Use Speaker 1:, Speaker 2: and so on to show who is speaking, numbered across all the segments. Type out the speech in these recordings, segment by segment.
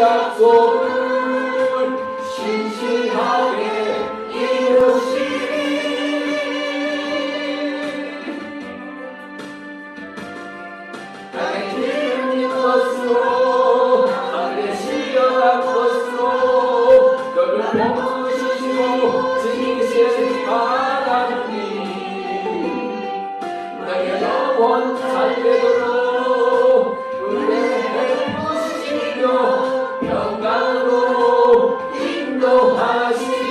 Speaker 1: 약속을 신실하게 이루시리. 나의 기름진 것으로 하늘에 실려간 것으로 너를 범주시고 지키신 하나님, 나의 영혼 살리도록 은혜를 평강으로 인도하시리.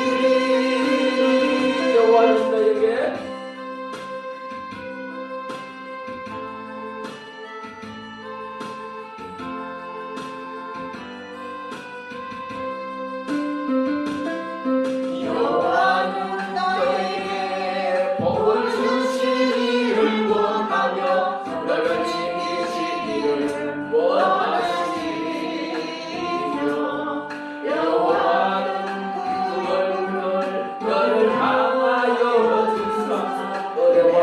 Speaker 1: 여호와는 너에게 복을 주시기를 원하며 너를 지키시기를 원하시며, 여호와는 그 얼굴을 너를 향하여 주사 은혜와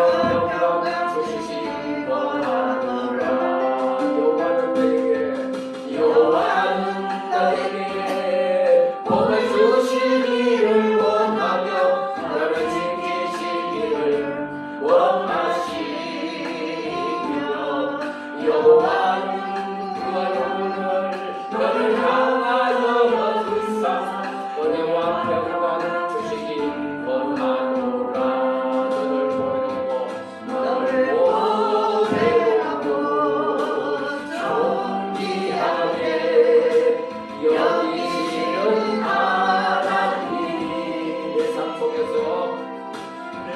Speaker 1: 평강 주시기를 원하노라. 여호와는 너에게 복을 주시기를 원하며 너를 지키시기를 원하시며, 여호와는 그 얼굴을 너를 향하여 주사 은혜와 평강 주시기 원하노라. 너를 보내고 존귀하게 여기시는 하나님,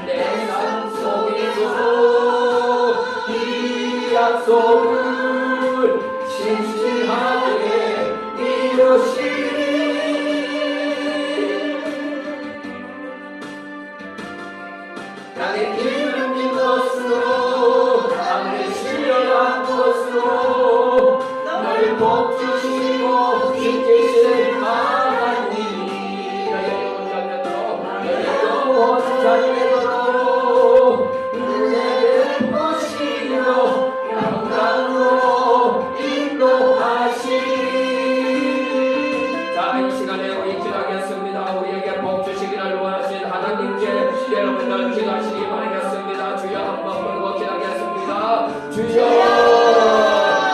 Speaker 1: 내 삶 속에서 이 약속을 신실하게 이루시리. 나의 기름진 것으로 하늘에 실려간 것으로 너를 복주시고 지키신 하나님, 너의 영혼 살리도록 은혜를 보시며 평강으로 인도하시리. 자, 이 시간에 우리 기도하겠습니다. 우리에게 복 주시기를 원하신 하나님께 여러분들 기도하시기 바라겠습니다. 주여 한번 부르고 기도하겠습니다. 주여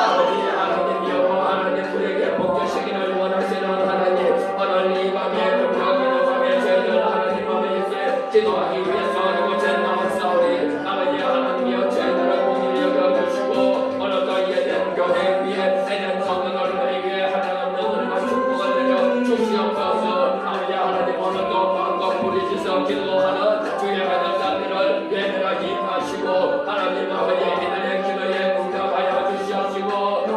Speaker 1: 아버지 하나님, 여호와 하나님, 우리에게 복 주시기를 원하시는 하나님, 오늘 이 밤에 불평하는 밤에 저희들 하나님 아버지께 기도하기 위해서 이곳에 나왔사오니 아버지 하나님이여 저희들을 공의를 여겨주시고 오늘도 예전 교회 위에 내년 성령을 너희 위해 하나님 너희들과 축복을 내려 주시옵소서. 아버지 하나님 오늘도 마음껏 부르짖어 기도하는 주의 아들들을 예배하게 하시고 하나님 아버지 이들의 기도에 응답하여 주시옵시고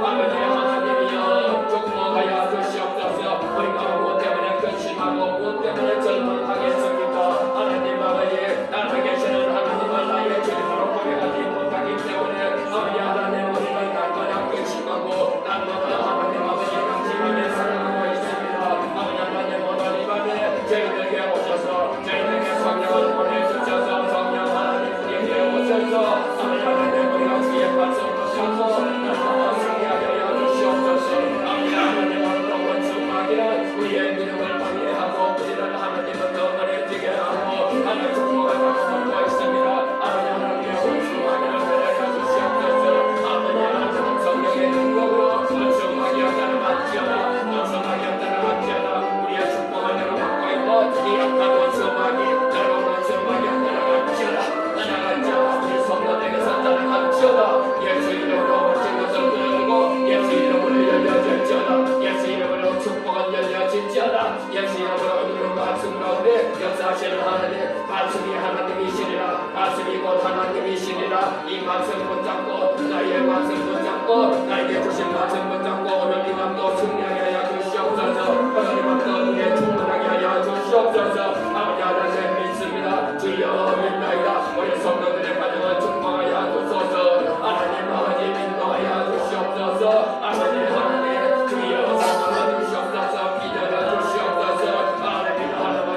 Speaker 1: 아버지 하나님이여 축복하여 주시옵소서. 우리가 무엇 때문에 근심하고 무엇 때문에 절망하겠습니까? 하나님 아버지 살아계시는 하나님을 나의 주님으로 고백하지 못하기 때문에 아버지 하나님 우리는 날마다 근심하고 날마다 하나님 아버지 강심하게 살아가고 있습니다. 아버지 하나님 오늘 이 밤에 저희들에게 오셔서 저희들에게 성령을 보내주셔서 성령 하나님 우리에게 오셔서 아버지 하나님 우리가 주의 말씀 보셔서 날마다 승리하게 하여 주시옵소서. 아버지 하나님 오늘도 원수마귀는 우리의 믿음을 방해하고 우리를 하나님은 더 어려지게 하고 하나님 축복을 받고 있습니다. 아버지 하나님의 원수마귀를 내려 주시옵소서. 아버지 하나님 성령의 능력으로 원수마귀와 따라맞지어라 원수마귀와 따라맞지어라 우리의 축복을 내려 받고 있고 이 약한 원수마귀 여러분 원수마귀와 따라맞지어라 따라맞지어라 우리 성도에게서 따라맞지어라 예수 이름으로 모든 것을 끊어내고 예수 이름으로 열려질지어다. 예수 이름으로 축복은 열려질지어다. 예수 이름으로 오늘은 말씀 가운데 역사하시는 하나님 말씀이 하나님이시리라. 말씀이 곧 하나님이시리라. 이 말씀 붙잡고 나의 말씀 붙잡고 나에게 주신 말씀 붙잡고 오늘 이 밤도 승리하게 하여 주시옵소서. 오늘 이 밤도 은혜 충만하게 하여 주시옵소서. 아버지 하나님 믿습니다. 주여 믿나이다. 우리 성도들의 가정을 축복하여 주소서. 하나님 아버지 인도하여 주시옵소서. 아버지 하나님 주여 사랑하여 주시옵소서. 기도하여 주시옵소서. 하나님 하나님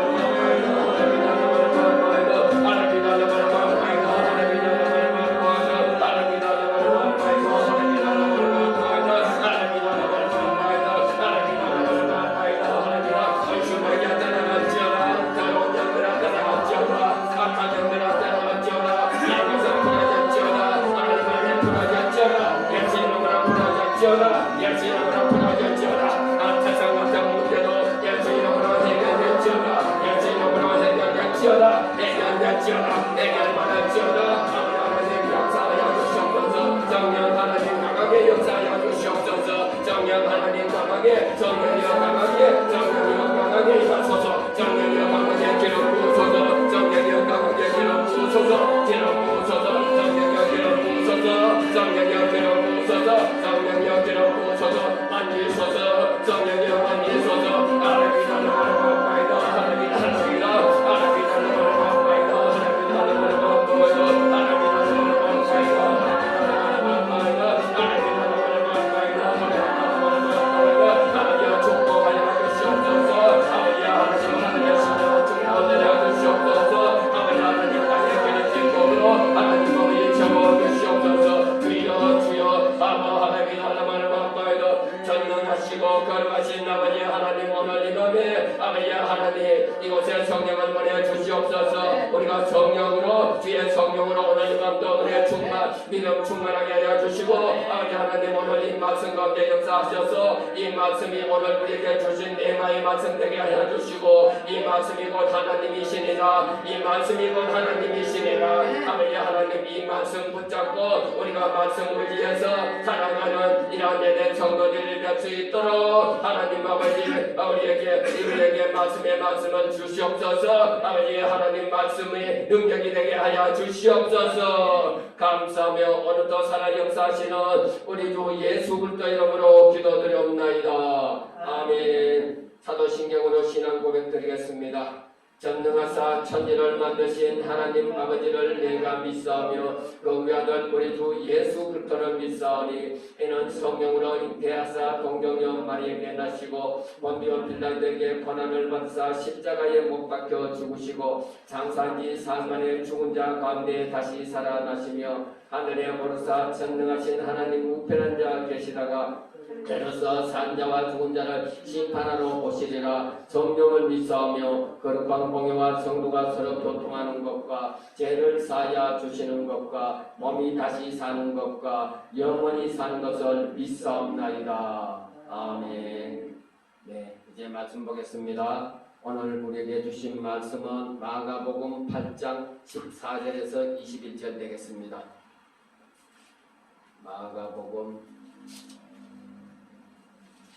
Speaker 1: 강하게 성령이여 강하게 성령이여 강하게 하소서 성령이여 강하게 기름 부으소서 성령이여 강하게 기름 부으소서 기름 부으소서 성령이여 기름 부으소서 성령이여 기름 부으소서 성령이여 기름 부으소서 만지소서 성령이여 만지소서 하나님 하나님 하나님 하나님 거룩하신 아버지 하나님 오늘 이 밤에 아버지 하나님 이곳에 성령을 보내주시옵소서 우리가 성령으로 주의 성령으로 오늘 이 밤도 은혜 충만 믿음 충만하게 하여 주시고 아버지 하나님 오늘 이 말씀 가운데 역사하셔서 이 말씀이 오늘 우리에게 주신 내마의 말씀 되게 하여 주시고 이 말씀이 곧 하나님이시니라 이 말씀이 곧 하나님이시니라 아버지 하나님 이 말씀 붙잡고 우리가 말씀을 위해서 살아가는 이러한 예대 성도들이 될 수 있도록 하나님 아버지 우리에게 말씀의 말씀을 주시옵소서 아버지 하나님 말씀의 능력이 되게 하여 주시옵소서 감사하며 오늘도 살아 역사하시는 우리 주 예수 그리스도 이름으로 기도드리옵나이다. 아멘. 사도신경으로 신앙 고백드리겠습니다. 전능하사 천지를 만드신 하나님 아버지를 내가 믿사오며 그 외아들 우리 주 예수 그리스도를 믿사오니 이는 성령으로 잉태하사 동정녀 마리에게 나시고 본디오 빌라도에게 고난을 받으사 십자가에 못 박혀 죽으시고 장사한 지 사흘 만에 죽은 자 가운데 다시 살아나시며 하늘에 오르사 전능하신 하나님 우편한 자 계시다가 때로서 산자와 죽은 자를 심판하러 오시리라. 성령을 믿사오며 거룩한 공예와 성도가 서로 교통하는 것과 죄를 사하여 주시는 것과 몸이 다시 사는 것과 영원히 사는 것을 믿사옵나이다. 아멘. 네, 이제 말씀 보겠습니다. 오늘 우리에게 주신 말씀은 마가복음 8장 14절에서 21절 되겠습니다. 마가복음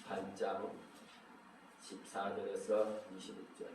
Speaker 1: 8장 14절에서 21절.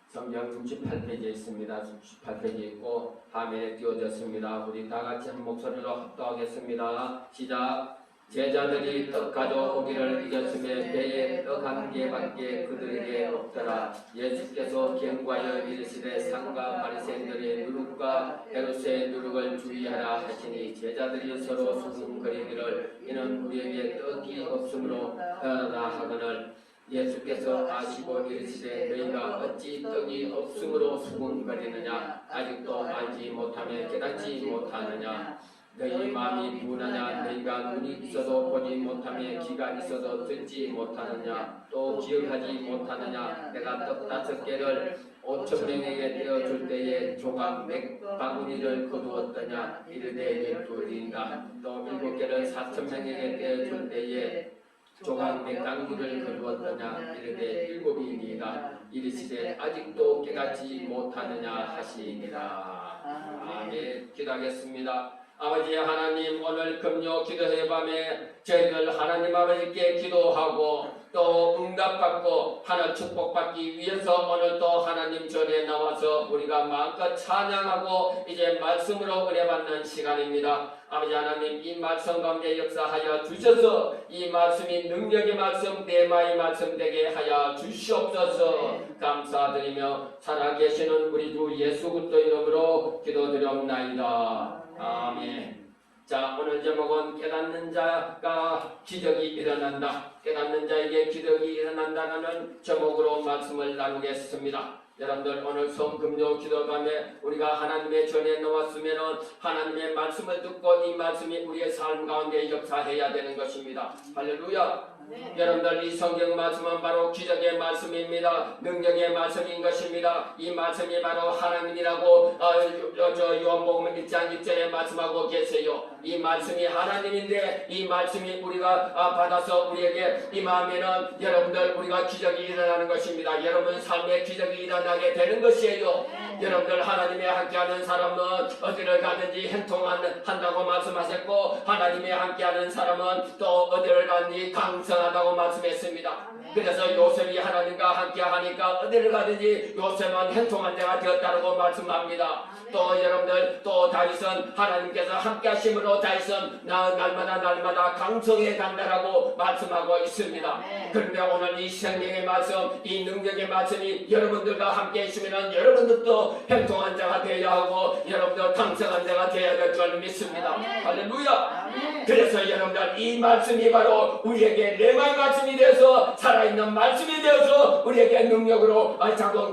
Speaker 1: 성경 68페이지에 있습니다. 68페이지에 있고 화면에 띄워졌습니다. 우리 다 같이 한 목소리로 합독하겠습니다. 시작. 제자들이 떡 가져오기를 잊었음에 배에 떡 한 개밖에 그들에게 없더라. 예수께서 경고하여 이르시되 상과 바리새인들의 누룩과 헤롯의 누룩을 주의하라 하시니 제자들이 서로 수군거리기를 이는 우리에게 떡이 없으므로 하라 하거늘 예수께서 아시고 이르시되 너희가 어찌 떡이 없으므로 수군거리느냐 아직도 알지 못하며 깨닫지 못하느냐 너희 마음이 분하냐 너희가 눈이 있어도 보지 못하며 귀가 있어도 듣지 못하느냐 또 기억하지 못하느냐 내가 떡 5개를 5,000명에게 떼어줄 때에 조각 몇 바구니를 거두었더냐 이르되 12이니라 또 7개를 4,000명에게 떼어줄 때에 조각 몇 강물을 거두었더냐 이르되 7이니라 이르시되 아직도 깨닫지 못하느냐 하시니라. 아멘. 기도하겠습니다. 아버지 하나님 오늘 금요 기도회 밤에 저희들 하나님 아버지께 기도하고 또 응답받고 하나 축복받기 위해서 오늘도 하나님 전에 나와서 우리가 마음껏 찬양하고 이제 말씀으로 은혜 받는 시간입니다. 아버지 하나님 이 말씀 가운데 역사하여 주셔서 이 말씀이 능력의 말씀 내마의 말씀 되게 하여 주시옵소서. 감사드리며 살아계시는 우리 주 예수 그리스도 이름으로 기도드리옵나이다. 아멘. 자, 오늘 제목은 깨닫는 자가 기적이 일어난다. 깨닫는 자에게 기적이 일어난다는 제목으로 말씀을 나누겠습니다. 여러분들 오늘 성금요 기도밤에 우리가 하나님의 전에 나왔으면 하나님의 말씀을 듣고 이 말씀이 우리의 삶 가운데 역사해야 되는 것입니다. 할렐루야. 네. 여러분들 이 성경 말씀은 바로 기적의 말씀입니다. 능력의 말씀인 것입니다. 이 말씀이 바로 하나님이라고 요한복음 1장 1절에 말씀하고 계세요. 이 말씀이 하나님인데 이 말씀이 우리가 받아서 우리에게 임하면은 여러분들 우리가 기적이 일어나는 것입니다. 여러분 삶에 기적이 일어나게 되는 것이에요. 여러분들 하나님의 함께하는 사람은 어디를 가든지 행통한다고 말씀하셨고 하나님의 함께하는 사람은 또 어디를 가든지 강성하다고 말씀했습니다. 그래서 요셉이 하나님과 함께하니까 어디를 가든지 요셉은 행통한 자가 되었다고 말씀합니다. 또 여러분들 또 다윗은 하나님께서 함께하심으로 다윗은 날마다 강성해 간다라고 말씀하고 있습니다. 그런데 오늘 이 생명의 말씀, 이 능력의 말씀이 여러분들과 함께 있으면 여러분들도 행통한 자가 되어야 하고 여러분들 강성한 자가 되어야 될 줄 믿습니다. 할렐루야. 그래서 여러분들 이 말씀이 바로 우리에게 레마의 말씀이 되어서 살아있는 말씀이 되어서 우리에게 능력으로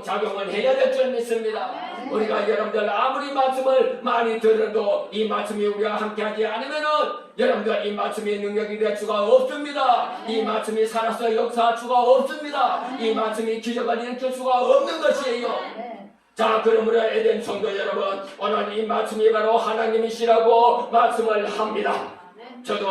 Speaker 1: 작용을 해야 될 줄 믿습니다. 우리가 여러분들 아무리 말씀을 많이 들어도 이 말씀이 우리와 함께하지 않으면은 여러분들 이 말씀이 능력이 될 수가 없습니다. 이 말씀이 살아서 역사할 수가 없습니다. 이 말씀이 기적을 일으킬 수가 없는 것이에요. 자, 그러므로 에덴 성도 여러분, 오늘 이 말씀이 바로 하나님이시라고 말씀을 합니다. 저도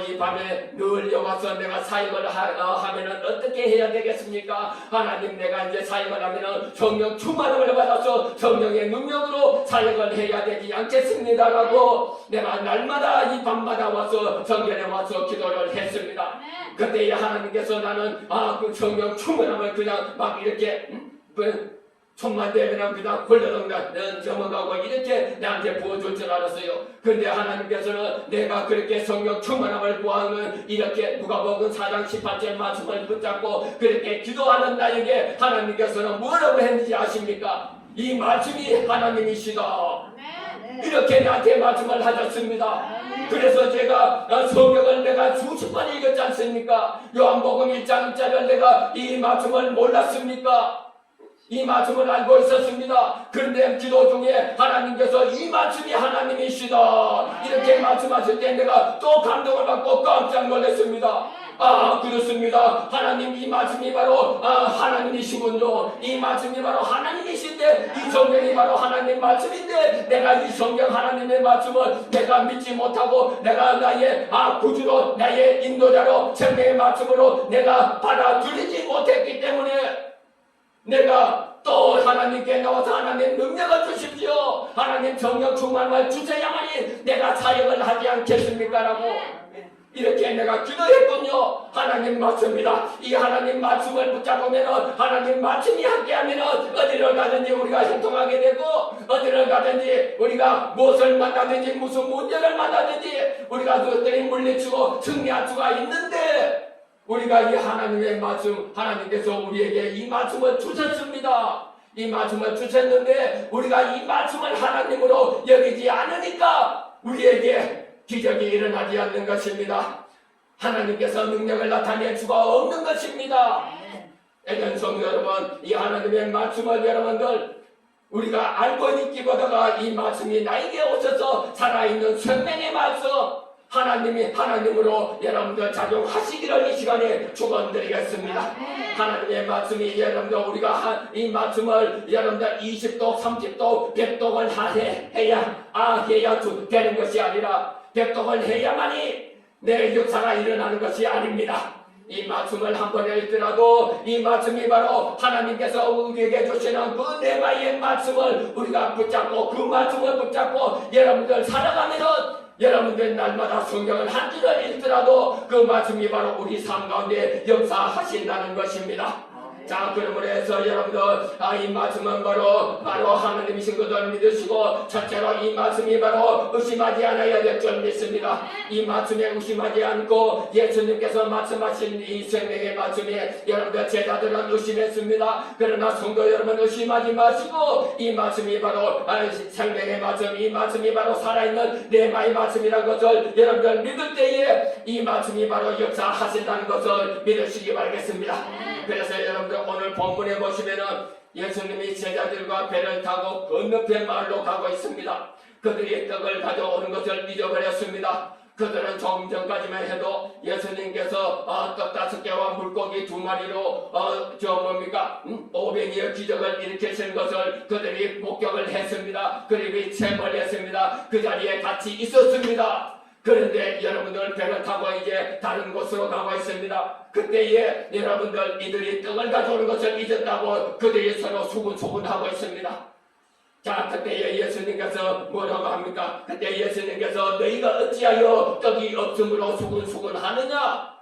Speaker 1: 이 밤에 늘 여와서 내가 사역을 하면은 어떻게 해야 되겠습니까? 하나님, 내가 이제 사역을 하면은 성령 충만함을 받아서 성령의 능력으로 사역을 해야 되지 않겠습니다라고 내가 날마다 이 밤마다 와서 성전에 와서 기도를 했습니다. 그때 하나님께서 나는 그 성령 충만함을 그냥 막 이렇게 손만 대면 그냥 홀려덩 넘어가고 이렇게 나한테 부어줄 줄 알았어요. 근데 하나님께서는 내가 그렇게 성령 충만함을 구하는 이렇게 누가복음 4장 18절 말씀을 붙잡고 그렇게 기도하는 나에게 하나님께서는 뭐라고 했는지 아십니까? 이 말씀이 하나님이시다. 이렇게 나한테 말씀을 하셨습니다. 그래서 제가 성경을 내가 수십 번 읽었지 않습니까? 요한복음 1장 1절을 내가 이 말씀을 몰랐습니까? 이 말씀을 알고 있었습니다. 그런데 기도 중에 하나님께서 이 말씀이 하나님이시다 이렇게 말씀하실 때 내가 또 감동을 받고 깜짝 놀랐습니다. 그렇습니다. 하나님, 이 말씀이 바로 하나님이시군요. 이 말씀이 바로 하나님이신데 이 성경이 바로 하나님 말씀인데 내가 이 성경 하나님의 말씀을 내가 믿지 못하고 내가 나의 구주로 나의 인도자로 생명의 말씀으로 내가 받아들이지 못했기 때문에 내가 또 하나님께 나와서 하나님 능력을 주십시오. 하나님 성령 충만을 주셔야만이 내가 사역을 하지 않겠습니까? 라고 이렇게 내가 기도했군요. 하나님 말씀입니다. 이 하나님 말씀을 붙잡으면 하나님 말씀이 함께하면 어디를 가든지 우리가 행동하게 되고 어디를 가든지 우리가 무엇을 만나든지 무슨 문제를 만나든지 우리가 그것들이 물리치고 승리할 수가 있는데 우리가 이 하나님의 말씀, 하나님께서 우리에게 이 말씀을 주셨습니다. 이 말씀을 주셨는데 우리가 이 말씀을 하나님으로 여기지 않으니까 우리에게 기적이 일어나지 않는 것입니다. 하나님께서 능력을 나타낼 수가 없는 것입니다. 에덴 성도 여러분, 이 하나님의 말씀을 여러분들 우리가 알고 있기보다가 이 말씀이 나에게 오셔서 살아있는 생명의 말씀 하나님이 하나님으로 여러분들 작용하시기를 이 시간에 축원드리겠습니다. 하나님의 말씀이 여러분들 우리가 이 말씀을 여러분들 20도 30도 100독을 해야 되는 것이 아니라 100독을 해야만이 내 역사가 일어나는 것이 아닙니다. 이 말씀을 한 번 읽더라도 이 말씀이 바로 하나님께서 우리에게 주시는 그 레마의 말씀을 우리가 붙잡고 그 말씀을 붙잡고 여러분들 살아가면은 여러분들 날마다 성경을 한 줄을 읽더라도 그 말씀이 바로 우리 삶 가운데 역사하신다는 것입니다. 자, 그러므로 해서 여러분들 이 말씀은 바로 하나님이신 것을 믿으시고 첫째로 이 말씀이 바로 의심하지 않아야 될 줄 믿습니다. 이 말씀에 의심하지 않고 예수님께서 말씀하신 이 생명의 말씀에 여러분들 제자들은 의심했습니다. 그러나 성도 여러분 의심하지 마시고 이 말씀이 바로 생명의 말씀, 이 말씀이 바로 살아있는 레마의 말씀이라는 것을 여러분들 믿을 때에 이 말씀이 바로 역사하신다는 것을 믿으시기 바라겠습니다. 그래서 여러분들 오늘 본문에 보시면은 예수님이 제자들과 배를 타고 건너편 마을로 가고 있습니다. 그들이 떡을 가져오는 것을 잊어버렸습니다. 그들은 조금 전까지만 해도 예수님께서 떡 5개와 물고기 2마리로 500여의 기적을 일으키신 것을 그들이 목격을 했습니다. 그리고 체험을 했습니다. 그 자리에 같이 있었습니다. 그런데 여러분들 배를 타고 이제 다른 곳으로 가고 있습니다. 그때에 여러분들 이들이 떡을 가져오는 것을 잊었다고 그들이 서로 수군수군하고 있습니다. 자, 그때에 예수님께서 뭐라고 합니까? 그때 예수님께서 너희가 어찌하여 떡이 없음으로 수군수군하느냐?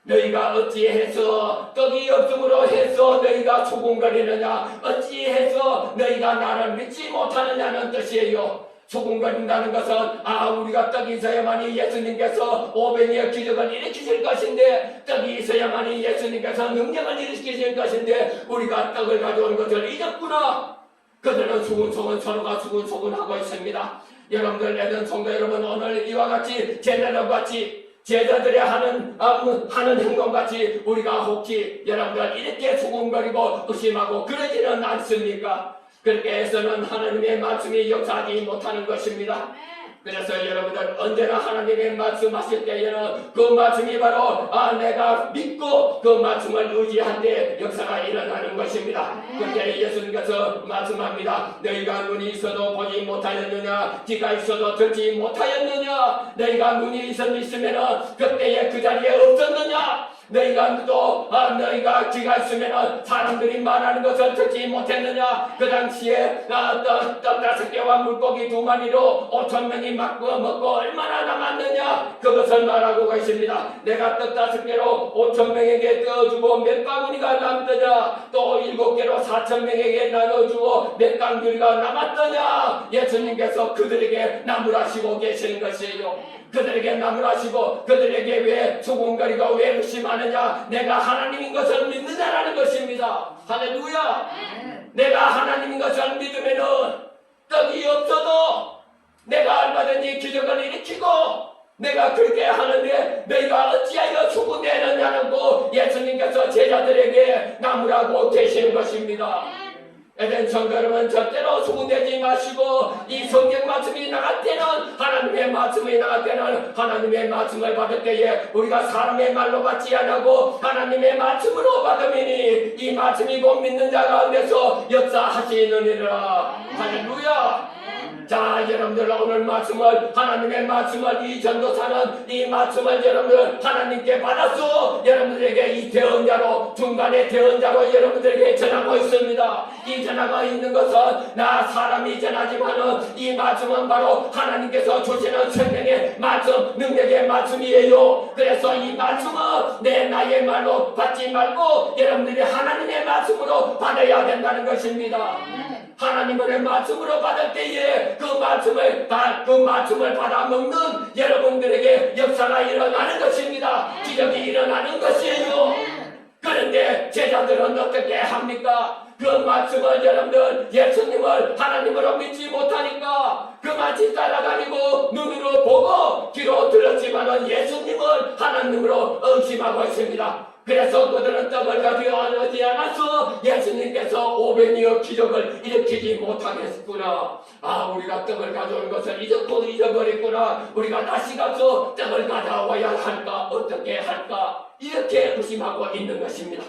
Speaker 1: 너희가 어찌해서 떡이 없음으로 해서 너희가 수군거리느냐? 어찌해서 너희가 나를 믿지 못하느냐는 뜻이에요. 수군거린다는 것은 우리가 떡이 있어야만이 예수님께서 500여 기적을 일으키실 것인데, 떡이 있어야만이 예수님께서 능력을 일으키실 것인데 우리가 떡을 가져온 것을 잊었구나. 그들은 수군수군 서로가 수군수군하고 있습니다. 여러분들 애든 성도 여러분, 오늘 이와 같이 제자들과 같이 제자들이 하는 행동같이 우리가 혹시 여러분들 이렇게 수군거리고 의심하고 그러지는 않습니까? 그렇게 해서는 하나님의 말씀이 역사하지 못하는 것입니다. 그래서 여러분들 언제나 하나님의 말씀하실 때에는 그 말씀이 바로 내가 믿고 그 말씀을 의지한 때 역사가 일어나는 것입니다. 그때 예수님께서 말씀합니다. 너희가 눈이 있어도 보지 못하였느냐? 귀가 있어도 듣지 못하였느냐? 너희가 눈이 있으면 그때에 그 자리에 없었느냐? 너희가 귀가 있으면 사람들이 말하는 것을 듣지 못했느냐? 그 당시에 떡 5개와 물고기 2마리로 5,000명이 먹고 얼마나 남았느냐? 그것을 말하고 계십니다. 내가 떡 5개로 5,000명에게 떠주고 몇 바구니가 남더냐? 또 7개로 4,000명에게 나눠주고 몇 강줄이가 남았더냐? 예수님께서 그들에게 나무라시고 계시는 것이에요. 그들에게 나무라시고 그들에게 왜 수군거리고 왜 의심하느냐? 내가 하나님인 것을 믿느냐라는 것입니다. 할렐루야. 내가 하나님인 것을 믿으면은 떡이 없어도 내가 얼마든지 기적을 일으키고 내가 그렇게 하는데 너희가 어찌하여 수군대느냐고 예수님께서 제자들에게 나무라고 계시는 것입니다. 에덴 성도 여러분, 절대로 수군대지 마시고 이 성경 말씀이 나갈 때는 하나님의 말씀이 나갈 때는 하나님의 말씀을 받을 때에 우리가 사람의 말로 받지 않고 하나님의 말씀으로 받으니 이 말씀이 곧 믿는 자 가운데서 역사하시느니라. 할렐루야. 자, 여러분들 오늘 말씀을 하나님의 말씀을 이 전도사는 이 말씀을 여러분들 하나님께 받아서 여러분들에게 이 대언자로 중간에 대언자로 여러분들에게 전하고 있습니다. 이 전하고 있는 것은 나 사람이 전하지만은 이 말씀은 바로 하나님께서 주시는 생명의 말씀, 능력의 말씀이에요. 그래서 이 말씀은 나의 말로 받지 말고 여러분들이 하나님의 말씀으로 받아야 된다는 것입니다. 하나님의 말씀으로 받을 때에 그 말씀을 받아 먹는 여러분들에게 역사가 일어나는 것입니다. 기적이 일어나는 것이에요. 그런데 제자들은 어떻게 합니까? 그 말씀을 여러분들 예수님을 하나님으로 믿지 못하니까 그 말씀 따라다니고 눈으로 보고 귀로 들었지만은 예수님을 하나님으로 의심하고 있습니다. 그래서 그들은 떡을 가져오지 않아서 예수님께서 500여 기적을 일으키지 못하겠구나. 우리가 떡을 가져온 것을 잊어버렸구나. 우리가 다시 가서 떡을 가져와야 할까? 어떻게 할까? 이렇게 의심하고 있는 것입니다.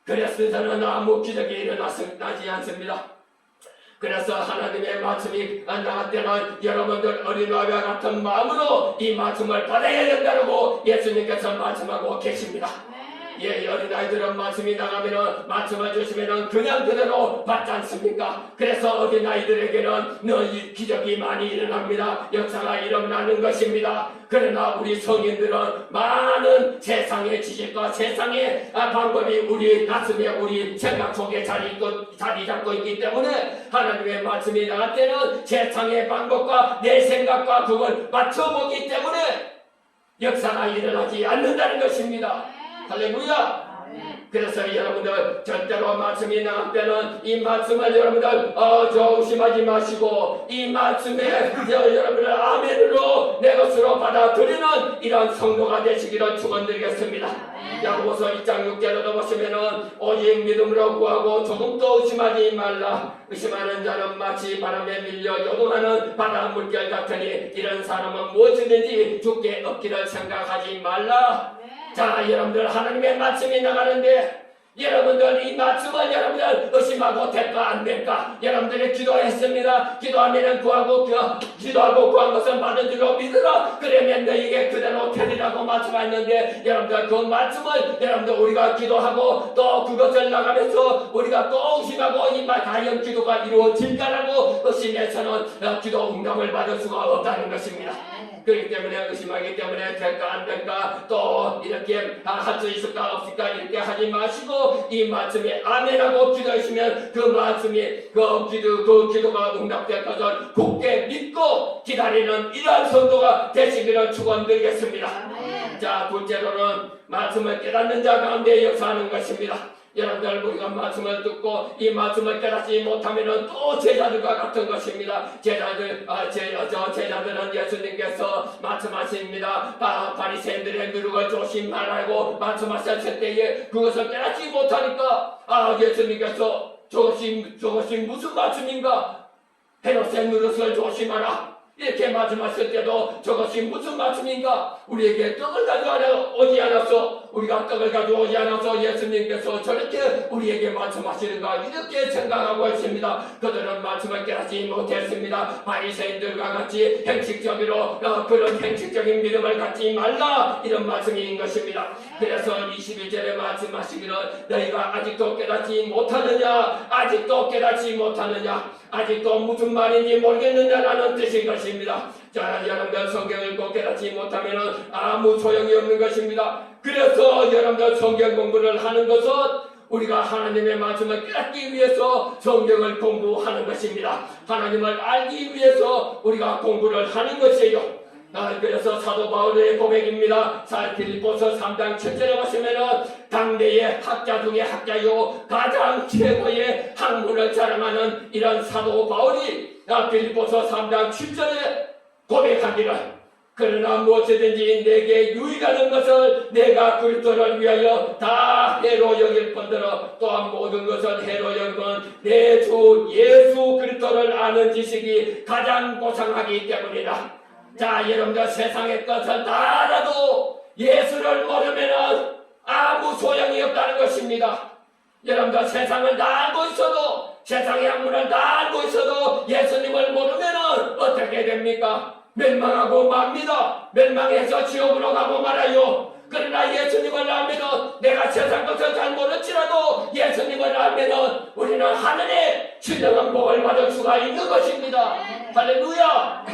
Speaker 1: 그래서는 아무 기적이 일어나지 않습니다. 그래서 하나님의 말씀이 나갈 때는 여러분들 어린아이와 같은 마음으로 이 말씀을 받아야 된다고 예수님께서 말씀하고 계십니다. 어린아이들은 말씀이 나가면은 말씀을 주시면은 그냥 그대로 받지 않습니까? 그래서 어린아이들에게는 늘 기적이 많이 일어납니다. 역사가 일어나는 것입니다. 그러나 우리 성인들은 많은 세상의 지식과 세상의 방법이 우리 가슴에 우리 생각 속에 자리 잡고 있기 때문에 하나님의 말씀이 나갈 때는 세상의 방법과 내 생각과 그걸 맞춰보기 때문에 역사가 일어나지 않는다는 것입니다. 할렐루야. 그래서 여러분들 절대로 말씀이 나갈 때는 이 말씀을 여러분들 조심하지 마시고 이 말씀에 여러분들 아멘으로 내 것으로 받아들이는 이런 성도가 되시기를 축원드리겠습니다. 야고보서 2장 6절에도 보시면은 오직 믿음으로 구하고 조금도 의심하지 말라. 의심하는 자는 마치 바람에 밀려 요동하는 바다 물결 같으니 이런 사람은 무엇이든지 죽게 얻기를 생각하지 말라. 자, 여러분들 하나님의 말씀이 나가는데 여러분들 이 말씀을 여러분들 의심하고 될까 안 될까 여러분들이 기도했습니다. 기도하면 기도하고 구한 것은 받은 줄로 믿으라. 그러면 너희에게 그대로 되리라고 말씀하셨는데 여러분들 그 말씀을 여러분들 우리가 기도하고 또 그것을 나가면서 우리가 또 의심하고 이 말 과연 기도가 이루어질까라고 의심해서는 기도 응답을 받을 수가 없다는 것입니다. 그렇기 때문에 의심하기 때문에 될까 안 될까 또 이렇게 할 수 있을까 없을까 이렇게 하지 마시고 이 말씀에 아멘하고 기도하시면 그 말씀이 그 기도가 응답될 것을 굳게 믿고 기다리는 이러한 성도가 되시기를 축원드리겠습니다. 자, 둘째로는 말씀을 깨닫는 자 가운데 역사하는 것입니다. 여러분들 우리가 말씀을 듣고 이 말씀을 깨닫지 못하면 또 제자들과 같은 것입니다. 제자들은 예수님께서 말씀하십니다. 바리새인들의 누룩을 조심하라고 말씀하셨을 때에 그것을 깨닫지 못하니까 예수님께서 저것이 무슨 말씀인가? 헤롯의 누룩을 조심하라. 이렇게 말씀하실 때도 저것이 무슨 말씀인가? 우리에게 떡을 가져오지 않았어. 우리가 떡을 가져오지 않아서 예수님께서 저렇게 우리에게 말씀하시는가 이렇게 생각하고 있습니다. 그들은 말씀을 깨닫지 못했습니다. 바리새인들과 같이 형식적으로 그런 형식적인 믿음을 갖지 말라 이런 말씀인 것입니다. 그래서 21절에 말씀하시기를 너희가 아직도 깨닫지 못하느냐 아직도 깨닫지 못하느냐 아직도 무슨 말인지 모르겠느냐라는 뜻인 것입니다. 자, 여러분들 성경을 꼭 깨닫지 못하면 아무 소용이 없는 것입니다. 그래서 여러분들 성경 공부를 하는 것은 우리가 하나님의 말씀을 깨닫기 위해서 성경을 공부하는 것입니다. 하나님을 알기 위해서 우리가 공부를 하는 것이에요. 그래서 사도 바울의 고백입니다. 빌립보서 3장 7절에 보시면은 당대의 학자 중에 학자요 가장 최고의 학문을 자랑하는 이런 사도 바울이 빌립보서 3장 7절에 고백하기를 그러나 무엇이든지 내게 유익하는 것을 내가 그리스도를 위하여 다 해로 여길 뿐더러 또한 모든 것을 해로 여기면 내 주 예수 그리스도를 아는 지식이 가장 고상하기 때문이다. 자, 여러분들 세상의 것을 다 알아도 예수를 모르면 아무 소용이 없다는 것입니다. 여러분들 세상을 다 알고 있어도 세상의 학문을 다 알고 있어도 예수님을 모르면 어떻게 됩니까? 멸망하고 맙니다. 멸망해서 지옥으로 가고 말아요. 그러나 예수님을 알면 내가 세상 것을 잘 모를지라도 예수님을 알면 우리는 하늘의 신령한 복을 받을 수가 있는 것입니다. 할렐루야.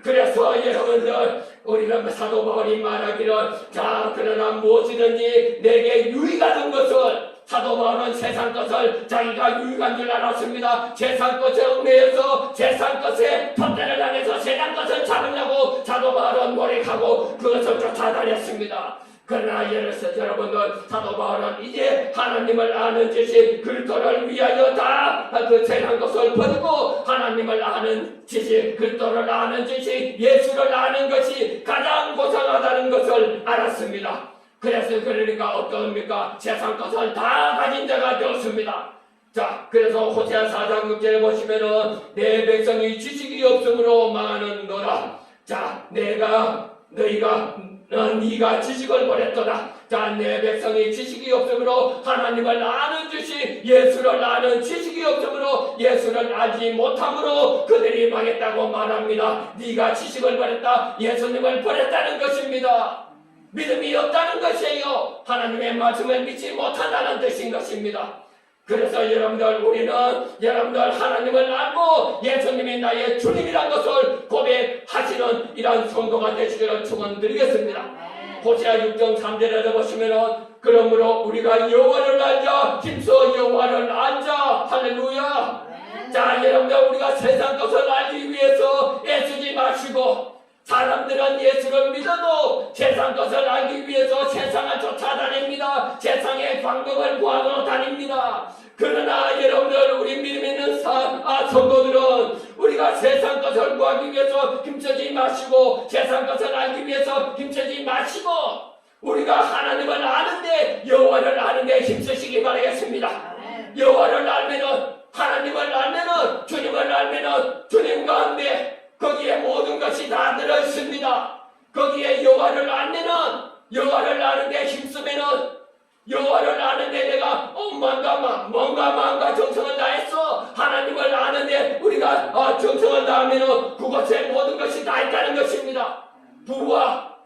Speaker 1: 그래서 여러분들 우리는 사도 바울이 말하기를 자 그러나 무엇이든지 내게 유익하는 것을 사도 바울은 세상 것을 자기가 유익한 줄 알았습니다. 세상 것에 얽매여서 세상 것에 폿대를 당해서 세상 것을 잡으려고 사도 바울은 노력하고 그것을 쫓아다녔습니다. 그러나 여러분들 사도 바울은 이제 하나님을 아는 지식 그리스도를 위하여 다 그 세상 것을 버리고 하나님을 아는 지식 그리스도를 아는 지식 예수를 아는 것이 가장 고상하다는 것을 알았습니다. 그래서 그러니까 어떠합니까? 세상 것을 다 가진 자가 되었습니다. 자, 그래서 호세아 4장 6절에 보시면은 내 백성이 지식이 없으므로 망하는도다. 자, 네가 지식을 버렸도다. 자, 내 백성이 지식이 없으므로 하나님을 아는 지식, 예수를 아는 지식이 없으므로 예수를 알지 못함으로 그들이 망했다고 말합니다. 네가 지식을 버렸다, 예수님을 버렸다는 것입니다. 믿음이 없다는 것이에요. 하나님의 말씀을 믿지 못한다는 뜻인 것입니다. 그래서 우리는 여러분들 하나님을 알고 예수님이 나의 주님이란 것을 고백하시는 이러한 성도가 되시기를 축원드리겠습니다. 호세아 6장 3절에 보시면은 그러므로 우리가 여호와를 알자 힘써 여호와를 알자. 할렐루야. 자, 여러분들 우리가 세상 것을 알기 위해서 애쓰지 마시고 사람들은 예수를 믿어도 세상 것을 알기 위해서 세상을 쫓아다닙니다. 세상의 방법을 구하러 다닙니다. 그러나 여러분들 우리 믿음 있는 성도들은 우리가 세상 것을 구하기 위해서 힘쓰지 마시고 세상 것을 알기 위해서 힘쓰지 마시고 우리가 하나님을 아는데 여호와를 아는데 힘쓰시기 바라겠습니다. 여호와를 알면은 하나님을 알면은 주님을 알면은 주님 가운데 거기에 모든 것이 다 들어있습니다. 거기에 여호와를 알면은 여호와를 아는데 힘쓰면은 여호와를 아는데 내가 뭔가 마음과 정성을 다했어. 하나님을 아는데 우리가 정성을 다하면은 그것에 모든 것이 다 있다는 것입니다. 부와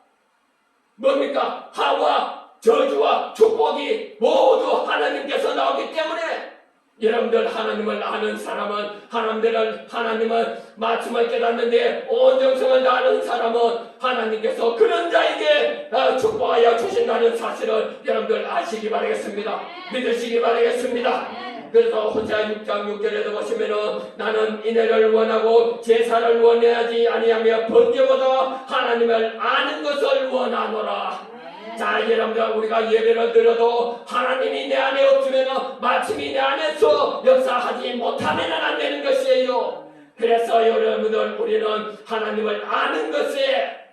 Speaker 1: 뭡니까? 하와 저주와 축복이 모두 하나님께서 나오기 때문에 여러분들 하나님을 아는 사람은 하나님을 말씀을 깨닫는데 온 정성을 다하는 사람은 하나님께서 그런 자에게 축복하여 주신다는 사실을 여러분들 아시기 바라겠습니다. 믿으시기 바라겠습니다. 그래서 호세아 6장 6절에도 보시면은 나는 인애를 원하고 제사를 원하지 아니하며 번제보다 하나님을 아는 것을 원하노라. 자, 여러분들 우리가 예배를 드려도 하나님이 내 안에 없으면 말씀이 내 안에서 역사하지 못하면 안 되는 것이에요. 그래서 여러분들 우리는 하나님을 아는 것에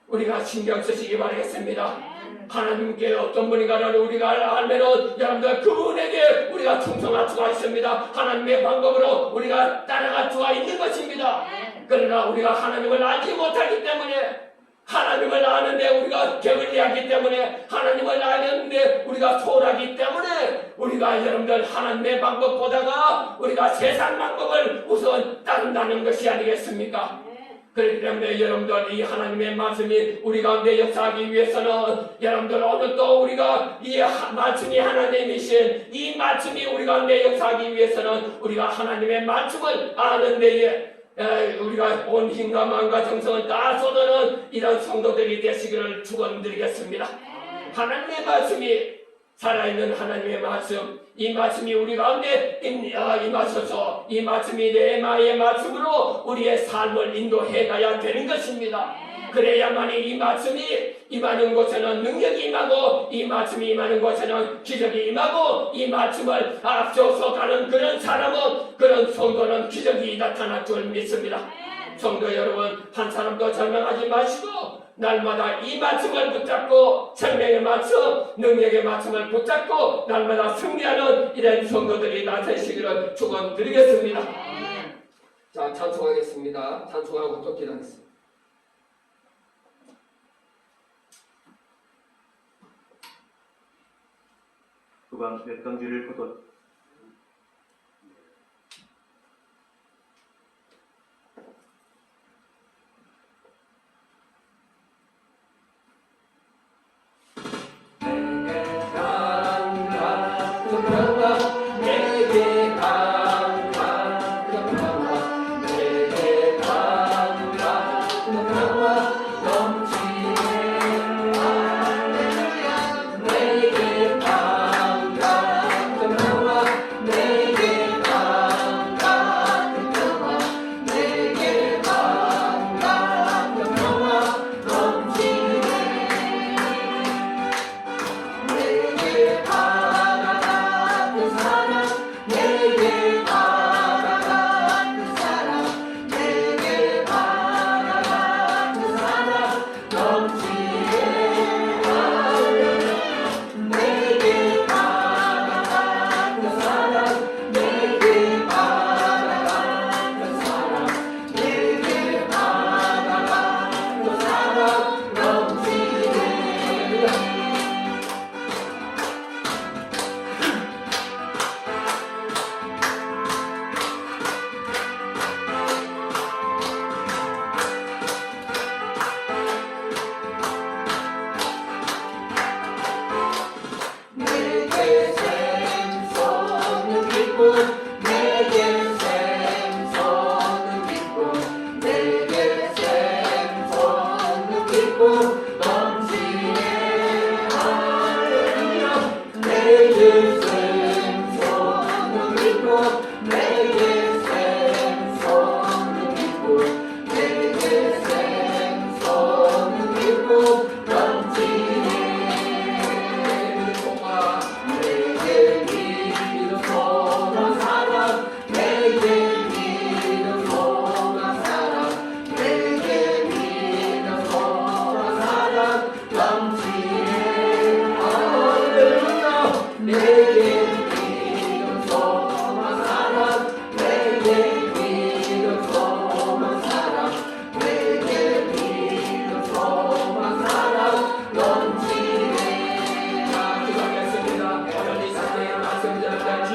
Speaker 1: 우리가 신경 쓰시기 바라겠습니다. 하나님께 어떤 분인가를 우리가 알면은 여러분들 그분에게 우리가 충성할 수가 있습니다. 하나님의 방법으로 우리가 따라갈 수가 있는 것입니다. 그러나 우리가 하나님을 알지 못하기 때문에 하나님을 아는데 우리가 게을리하기 때문에 하나님을 아는데 우리가 소홀하기 때문에 우리가 여러분들 하나님의 방법보다가 우리가 세상 방법을 우선 따른다는 것이 아니겠습니까? 그렇기 때문에 여러분들 이 하나님의 말씀이 우리 가운데 역사하기 위해서는 여러분들 오늘 또 우리가 이 말씀이 하나님이신 이 말씀이 우리 가운데 역사하기 위해서는 우리가 하나님의 말씀을 아는 데에 우리가 온 힘과 마음과 정성을 다 쏟아는 이런 성도들이 되시기를 축원드리겠습니다. 하나님의 말씀이 살아있는 하나님의 말씀, 이 말씀이 우리 가운데 임하셔서 이 말씀이 레마의 말씀으로 우리의 삶을 인도해 가야 되는 것입니다. 그래야만이 이 말씀이 임하는 곳에는 능력이 임하고 이 말씀이 임하는 곳에는 기적이 임하고 이 말씀을 앞서서 가는 그런 사람은 그런 성도는 기적이 나타날 줄 믿습니다. 성도 여러분 한 사람도 절망하지 마시고 날마다 이 말씀을 붙잡고 생명의 말씀, 능력의 말씀을 붙잡고 날마다 승리하는 이런 성도들이 나타나시기를 축원드리겠습니다. 자, 찬송하겠습니다. 찬송하고 또 기도하겠습니다.
Speaker 2: 후방 몇 강지를 보던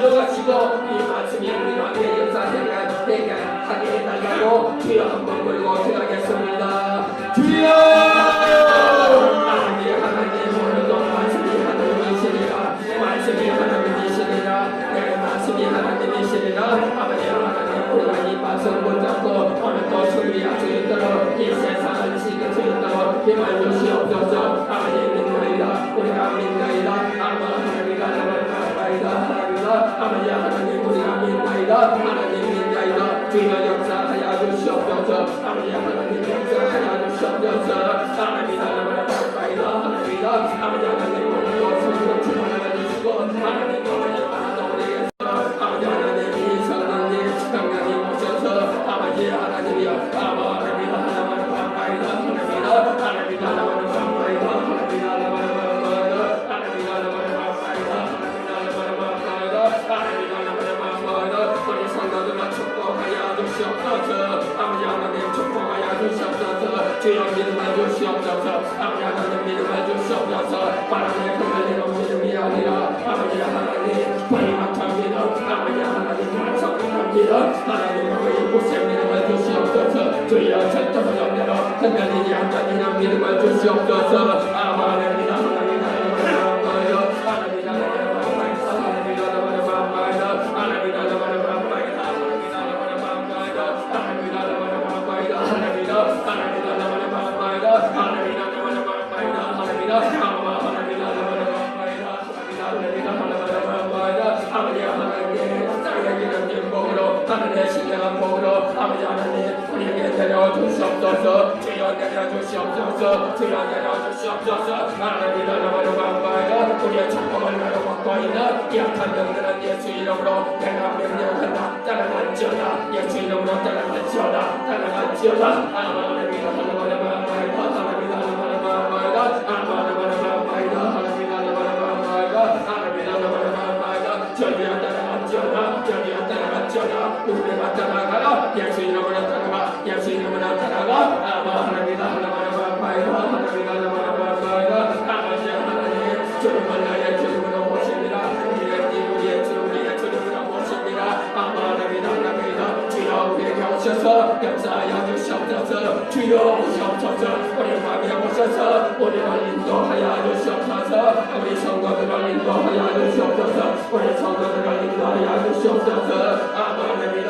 Speaker 1: 들어가시고 이 말씀이 우리 가운데 역사되게 하게 해달라고 주여 한번 불고 기도하겠습니다. 주여 하나님 오늘도 말씀이 하나님이시리라 말씀이 하나님이시리라 내 말씀이 하나님이시리라 아버지 하나님 우리가 이 말씀 붙잡고 오늘도 승리할 수 있도록 이 세상을 지킬 수 있도록 힘을 주시옵소서. 아버지 믿나이다 우리가 믿나이다 하나님이가 나만나이다 하나님이다 아버지 하나님 우리가 믿나이다 하나님 믿나이다 주여 역사하여 주시옵소서. 아버지 하나님 역사하여 주시옵소서. 하나님이다 나만나이다 하나님이다 아버지 하나님 오늘도 성령 충만하여 주시고 하나님 오늘 하나도 우리에게 아버지 하나님이 성령님 성령님 오셔서 아버지 하나님이여 아버지입니다 하나만 반바이다 하나님이다 하나님이다 나만은 반바이다 하나님이다 나만은 반바이다 하나님이다 나만은 반바이다 하나님이다 나만은 반바이다 우리 성도들만 축복하여 주시옵소서. 아버지 하나님 축복하여 주시옵소서. 주여 믿음을 주시옵소서. 아버지 하나님 믿음을 주시옵소서. 바람에 흔들리는 믿음이 아니라 아버지 하나님 바리막한 믿음 아버지 하나님 완성한 믿음 하나님의 무쇠 믿음을 주시옵소서. 주여 절대로 영대로 흔들리지 않는 믿음을 주시옵소서. 아버지입니다 하나님이다 하나님이다 하나님이다 아버지 하나님 땅에 기름 복으로 하늘의 신령한 복으로 아버지 하나님 우리에게 내려주시옵소서. 주여 내려주시옵소서. 주여 내려주시옵소서. 하나님 나라로 반바이다 우리의 축복을 나눠받고 있는 약한 영들은 예수 이름으로 내가 명령한다. 따라갈지어다. 예수 이름으로 따라갈지어다. 따라갈지어다. 하나님 나라로 반바이다 하나님 나라로 반바이다 하나님 나라로 반바이다 하나님 나라로 반바이다 하나님 나라로 반바이다 저리야 따라갈지어다. 저리야 따라갈지어다. 우리가 따라가라. 예수 이름으로 따라가. 예수 이름으로 따라가. 하나님 나라로 반바이다 하나님 나라로 반바이다 아버지 하나님 주님은 나의 주님으로 모십니다. 우리의 주님으로 모십니다. 하나님 나라로 주여 우리에게 오셔서 역사하여 주시옵소서. 주여 오시옵소서. 우리 마음에 오셔서 우리를 인도하여 주시옵소서. 우리 성도들을 인도하여 주시옵소서. 우리 성도들을 인도하여 주시옵소서. 아버지입니다.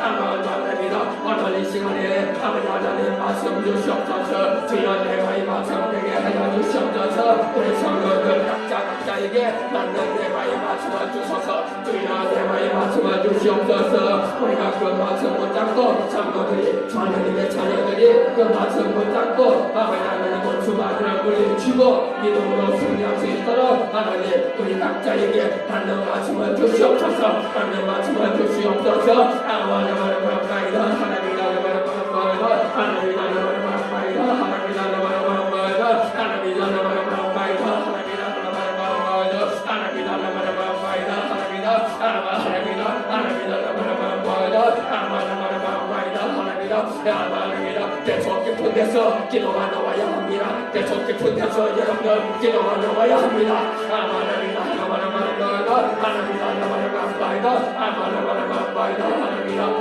Speaker 1: 아버지입니다. 오늘 이 시간에 아버지 하나님 말씀 주시옵소서. 주여 내가의 말씀 되게 하여 주시옵소서. 우리 성도들 각자에게 맞는 내가의 말씀을 주소서. 주여 내가의 말씀을 주시옵소서. 우리가 그 말씀 붙잡고 성도들이 하나님의 자녀들이 그 말씀 붙잡고 아버지 하나님은 주마들을 물리치고 믿음으로 승리할 수 있도록 하나님 우리 각자에게 맞는 말씀을 주시옵소서. 맞는 말씀을 주시옵소서. 아버지 하나님 감사합니다. 하나님 나라를 감사합니다. 하나님 나라를 감사합니다. 하나님 나라를 감사합니다. 하나님 나라를 감사합니다. 하나님 나라를 감사합니다. 하나님 나라를 감사합니다. 하나님 나라를 대속 깊은 데서 기도가 나와야 합니다. 대속 깊은 데서 여러분들 기도가 나와야 합니다. 하나님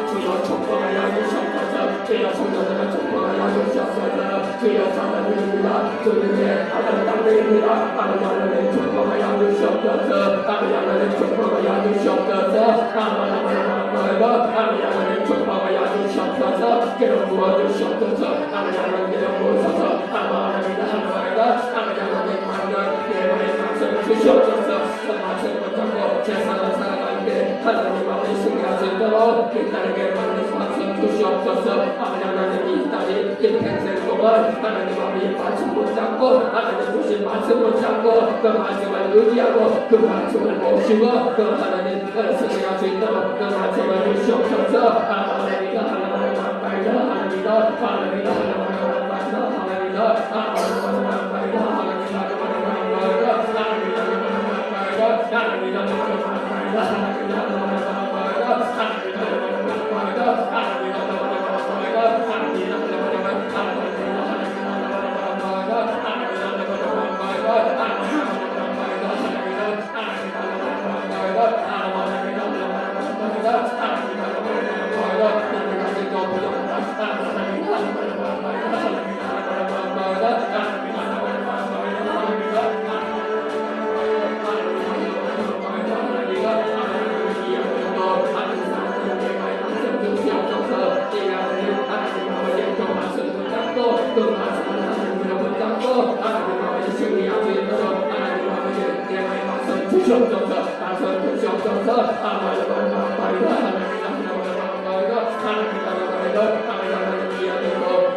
Speaker 1: 주여 축복하여 주시옵소서. 주여 성도들을 축복하여 주시옵소서. 주여 자만입니다. 주님의 아들 딸들입니다. 아버지 하나님 축복하여 주시옵소서. 아버지 하나님 축복하여 주시옵소서. 아버지 하나님 축복하여 주시옵소서. 기름 부어주시옵소서. 아버지 하나님 기름 부어주소서. 아버지 하나님 만난 예배의 말씀을 주시옵소서. 그 말씀 붙잡고 세상을 살아갈 때 하나님 아버지 승리할 수 있도록 이 딸에게 받는 말씀 주시옵소서. 아버지 하나님 이 딸이 이 평생 동안 하나님 아버지 말씀 붙잡고 하나님 주신 말씀 붙잡고 그 말씀을 의지하고 그 말씀을 모시고 그 하나님을 승리할 수 있도록 그 말씀을 주시옵소서. 하나님이다 하나님 감사합니다. 하나님이다 하나님이다 하나님이다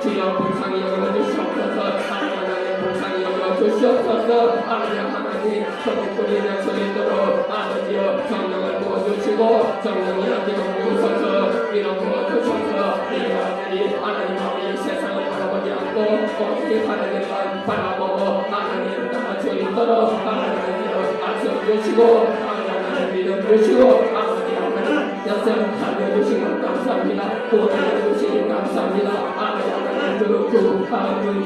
Speaker 1: 주여 불쌍히 여겨주시옵소서. 하나님 불쌍히 여겨주시옵소서. 아버지 하나님 성령들이 내쳐있도록 아버지여 성령을 부어주시고 성령이 하나님 부으소서. 이런 부어주셔서 이 아들이 하나님 아버지 세상을 바라보지 않고 어떻게 하나님만 바라보고 하나님 따라쳐 있도록 하나님이여 아셔주시고 하나님 믿음 주시고 아버지 하나님 여성 살려주시고 감사합니다. 보호해주시니 감사합니다. 아버지 하나님 그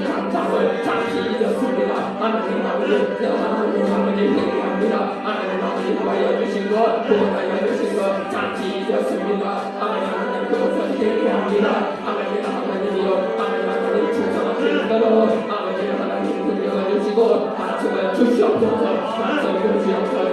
Speaker 1: 감사함을 잠시 잊었습니다. 하나님 아버지 하나님 아버지 회개합니다. 하나님 아버지 보여주신 것 보호해주신 것 잠시 잊었습니다. 하나님 그것을 회개합니다. 하나님이여 하나님 충성하신 대로 아버지 하나님 긍정해 주시고 말씀을 주시옵소서. 말씀 주시옵소서.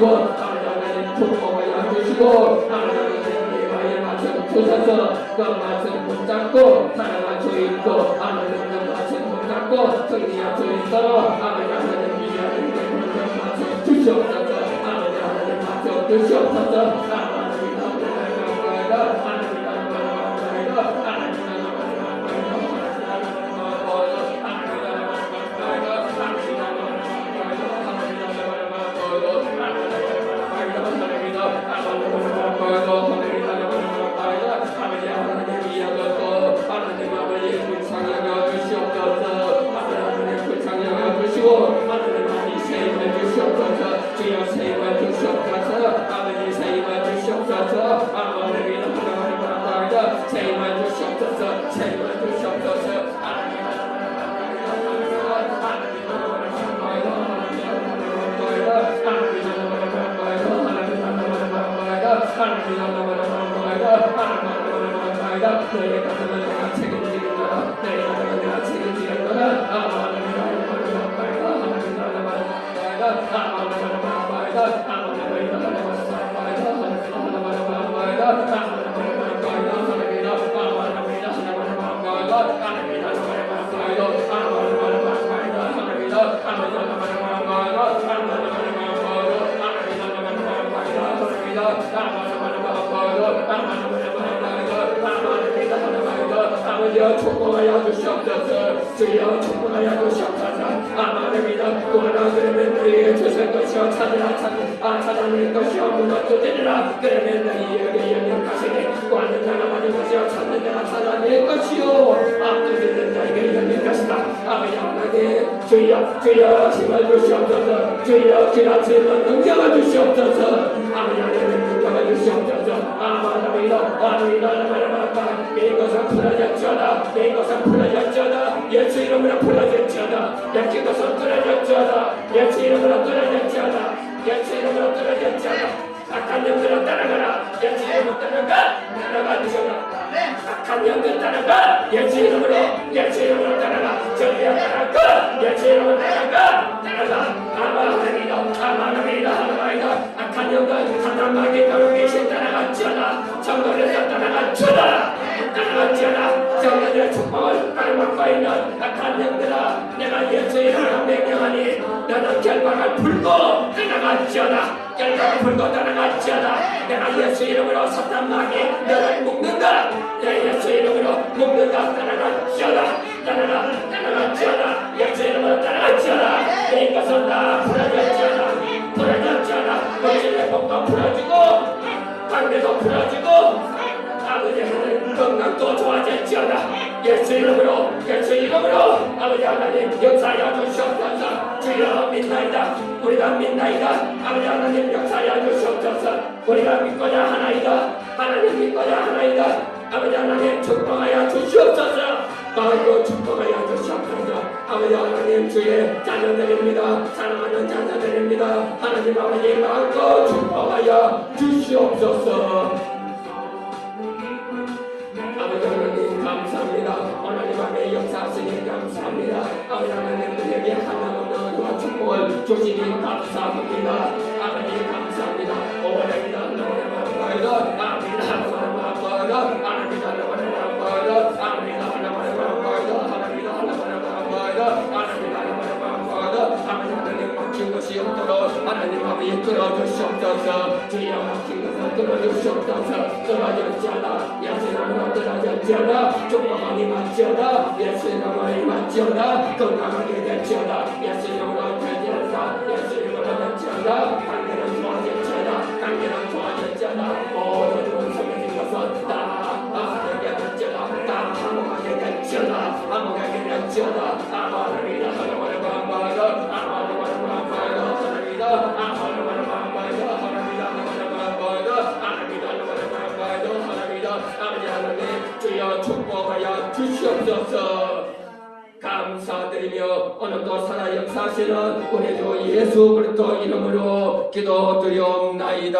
Speaker 1: 하나님 축복하여 주시고 하나님 말씀 주셔서 그 말씀 붙잡고 살아갈 수 있고 하나님 그 말씀 붙잡고 승리할 수 있도록 하나님 이야기를 말씀 주시옵소서. 하나님 말씀 주시옵소서. 축복하여 주시옵소서. 주여 축복하여 주시옵소서. 아마르미다 구하라 그러면 너희에게 주실 것이요 찾아낼 것이요 문을 두드리라 그러면 너희에게 열릴 것이니 구하는 자가 많은 것이요 찾는 자가 찾아낼 것이요 앞두드리는 자에게 열릴 것이다. 아버지 하나님 주여 힘을 주시옵소서. 주여 지나치는 능력을 주시옵소서. 아버지 하나님 능력을 주시옵소서. 이것은 풀어졌지어다. 이것은 풀어졌지어다. 예수 이름으로 풀어졌지어다. 이것은 끊어졌지어다. 예수 이름으로 끊어졌지어다. 예수 이름으로 끊어졌지어다. 악한 영들은 따라가라. 예수 이름으로 따라가 주셔라. 악한 영들 따라가. 예수 이름으로 따라가. 저리야 따라가. 예수 이름으로 따라가. 아마나미다 악한 영들 사단마귀 가로계신 따라갔지어다. 정도에서 따라갔지어다. 정도의 축복을 따라받고 있는 악한 영들아 내가 예수 이름으로 명령하니 너는 결박을 풀고 따라갔지어다. 결박을 풀고 따라갔지어다. 내가 예수 이름으로 사단마귀 너를 묶는다. 내 예수 이름으로 묶는다. 따라갔지어다. 따라갔지어다. 예수 이름으로 따라갔지어다. 이것은 다 풀어졌지어다. 거칠의 복도 풀어지고 관계도 풀어지고 아버지 하나님 건강도 좋아졌지어다. 예수 이름으로 아버지 하나님 역사하여 주시옵소서. 주여 믿나이다. 우리가 믿나이다. 아버지 하나님 역사하여 주시옵소서. 우리가 믿고자 하나이다. 하나님 믿고자 하나이다. 아버지 하나님 축복하여 주시옵소서. 마음으로 축복하여 주시옵소서. 아버지 하나님 주의 자녀들입니다. 사랑하는 자녀들입니다. 하나님 아버지 마음으로 축복하여 주시옵소서. 아버지 하나님 감사합니다. 하나님 앞에 역사하시니 감사합니다. 아버지 하나님 우리에게 하나님의 축복을 주시니 감사합니다. 없도록 하나님 아버지 끌어주시옵소서. 주여 막힌 것을 끌어주시옵소서. 떨어졌지어다 예수님으로 떨어졌지어다 축복하니 맞지어다 예수님으로 임하지어다 건강하게 될지어다 예수님으로 되지어다 예수님으로 될지어다 관계는 좋아질지어다 관계는 좋아질지어다 모든 좋은 성해진 것은 다 하나님께 될지어다 다 화목하게 될지어다 화목하게 될지어다 아마르비다 하나님을 반바하다 아마르비다 반바하다 하나님이다 아마르비다 반바하다 하나님이다 하나님을 반바하다 하나님이다 하나님을 반바하다 하나님이다 아버지 하나님 주여 축복하여 주시옵소서. 감사드리며 오늘도 살아 역사하시는 우리 주 예수 그리스도 이름으로 기도드리옵나이다.